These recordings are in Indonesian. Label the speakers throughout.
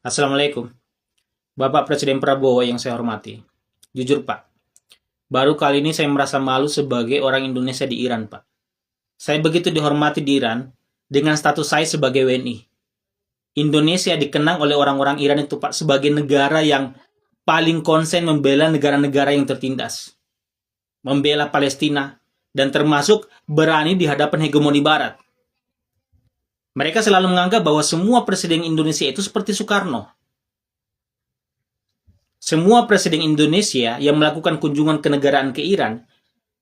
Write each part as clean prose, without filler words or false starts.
Speaker 1: Assalamualaikum. Bapak Presiden Prabowo yang saya hormati. Jujur Pak, baru kali ini saya merasa malu sebagai orang Indonesia di Iran Pak. Saya begitu dihormati di Iran dengan status saya sebagai WNI. Indonesia dikenang oleh orang-orang Iran itu Pak sebagai negara yang paling konsen membela negara-negara yang tertindas. Membela Palestina dan termasuk berani di hadapan hegemoni Barat. Mereka selalu menganggap bahwa semua presiden Indonesia itu seperti Soekarno. Semua presiden Indonesia yang melakukan kunjungan kenegaraan ke Iran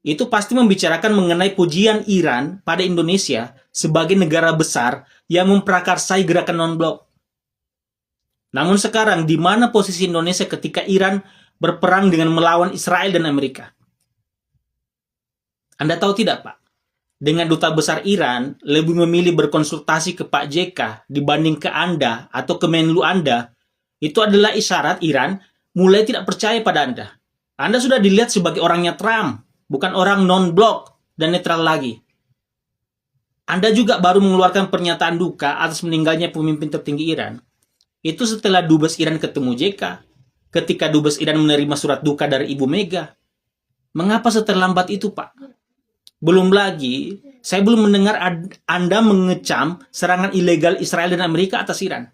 Speaker 1: itu pasti membicarakan mengenai pujian Iran pada Indonesia sebagai negara besar yang memprakarsai gerakan non-blok. Namun sekarang, di mana posisi Indonesia ketika Iran berperang dengan melawan Israel dan Amerika? Anda tahu tidak, Pak? Dengan duta besar Iran lebih memilih berkonsultasi ke Pak JK dibanding ke Anda atau ke Menlu Anda, itu adalah isyarat Iran mulai tidak percaya pada Anda. Anda sudah dilihat sebagai orangnya Trump, bukan orang non-blok dan netral lagi. Anda juga baru mengeluarkan pernyataan duka atas meninggalnya pemimpin tertinggi Iran. Itu setelah Dubes Iran ketemu JK, ketika Dubes Iran menerima surat duka dari Ibu Mega. Mengapa seterlambat itu, Pak? Belum lagi, saya belum mendengar Anda mengecam serangan ilegal Israel dan Amerika atas Iran.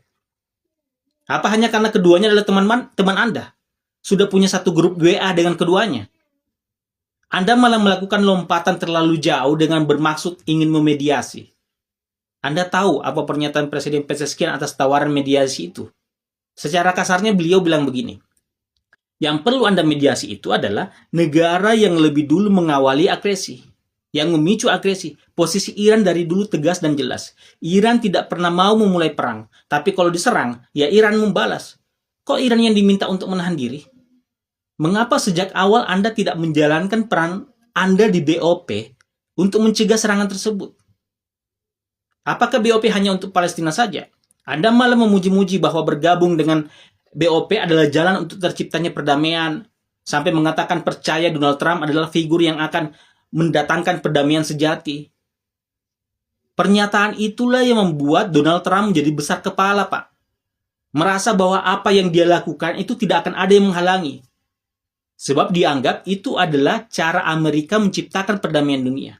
Speaker 1: Apa hanya karena keduanya adalah teman Anda? Sudah punya satu grup WA dengan keduanya? Anda malah melakukan lompatan terlalu jauh dengan bermaksud ingin memediasi. Anda tahu apa pernyataan Presiden Pezeshkian atas tawaran mediasi itu? Secara kasarnya beliau bilang begini, yang perlu Anda mediasi itu adalah negara yang lebih dulu mengawali agresi, yang memicu agresi. Posisi Iran dari dulu tegas dan jelas. Iran tidak pernah mau memulai perang, tapi kalau diserang, ya Iran membalas. Kok Iran yang diminta untuk menahan diri? Mengapa sejak awal Anda tidak menjalankan peran Anda di BOP untuk mencegah serangan tersebut? Apakah BOP hanya untuk Palestina saja? Anda malah memuji-muji bahwa bergabung dengan BOP adalah jalan untuk terciptanya perdamaian, sampai mengatakan percaya Donald Trump adalah figur yang akan mendatangkan perdamaian sejati. Pernyataan itulah yang membuat Donald Trump menjadi besar kepala, Pak. Merasa bahwa apa yang dia lakukan itu tidak akan ada yang menghalangi. Sebab dianggap itu adalah cara Amerika menciptakan perdamaian dunia.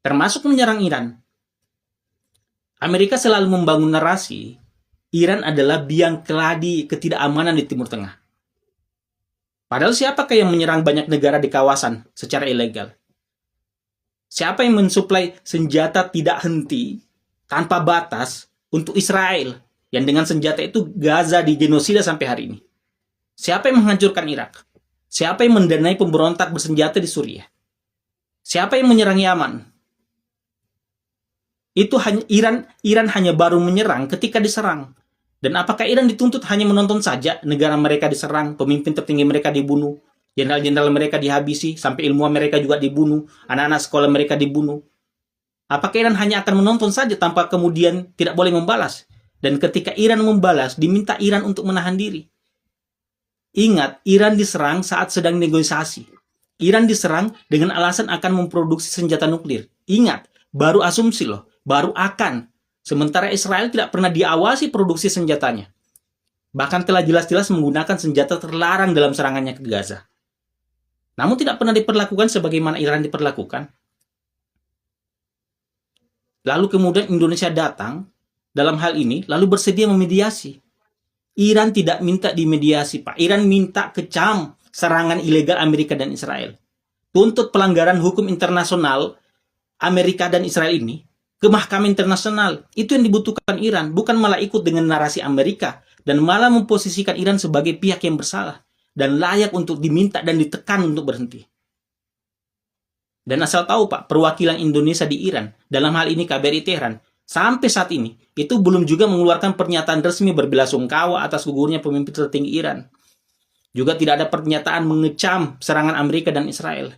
Speaker 1: Termasuk menyerang Iran. Amerika selalu membangun narasi, Iran adalah biang keladi ketidakamanan di Timur Tengah. Padahal siapakah yang menyerang banyak negara di kawasan secara ilegal? Siapa yang mensuplai senjata tidak henti, tanpa batas, untuk Israel, yang dengan senjata itu Gaza digenosida sampai hari ini? Siapa yang menghancurkan Irak? Siapa yang mendanai pemberontak bersenjata di Suriah? Siapa yang menyerang Yaman? Itu hanya Iran hanya baru menyerang ketika diserang. Dan apakah Iran dituntut hanya menonton saja negara mereka diserang, pemimpin tertinggi mereka dibunuh, jenderal-jenderal mereka dihabisi, sampai ilmuwan mereka juga dibunuh, anak-anak sekolah mereka dibunuh? Apakah Iran hanya akan menonton saja tanpa kemudian tidak boleh membalas? Dan ketika Iran membalas, diminta Iran untuk menahan diri. Ingat, Iran diserang saat sedang negosiasi. Iran diserang dengan alasan akan memproduksi senjata nuklir. Ingat, baru asumsi loh, baru akan. Sementara Israel tidak pernah diawasi produksi senjatanya. Bahkan telah jelas-jelas menggunakan senjata terlarang dalam serangannya ke Gaza. Namun tidak pernah diperlakukan sebagaimana Iran diperlakukan. Lalu kemudian Indonesia datang dalam hal ini, lalu bersedia memediasi. Iran tidak minta dimediasi, Pak. Iran minta kecam serangan ilegal Amerika dan Israel. Tuntut pelanggaran hukum internasional Amerika dan Israel ini ke Mahkamah Internasional. Itu yang dibutuhkan Iran, bukan malah ikut dengan narasi Amerika dan malah memposisikan Iran sebagai pihak yang bersalah dan layak untuk diminta dan ditekan untuk berhenti. Dan asal tahu, Pak, perwakilan Indonesia di Iran, dalam hal ini KBRI Tehran, sampai saat ini, itu belum juga mengeluarkan pernyataan resmi berbelasungkawa atas gugurnya pemimpin tertinggi Iran. Juga tidak ada pernyataan mengecam serangan Amerika dan Israel.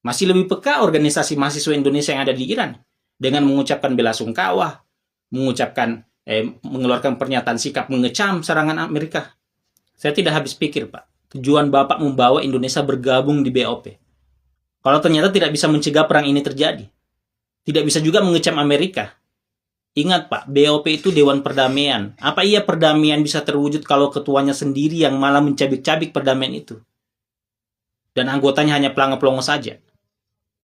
Speaker 1: Masih lebih peka organisasi mahasiswa Indonesia yang ada di Iran, dengan mengucapkan belasungkawa, mengeluarkan pernyataan sikap mengecam serangan Amerika. Saya tidak habis pikir, Pak. Tujuan Bapak membawa Indonesia bergabung di BOP. Kalau ternyata tidak bisa mencegah perang ini terjadi. Tidak bisa juga mengecam Amerika. Ingat Pak, BOP itu Dewan Perdamaian. Apa iya perdamaian bisa terwujud kalau ketuanya sendiri yang malah mencabik-cabik perdamaian itu? Dan anggotanya hanya pelangga-pelongo saja.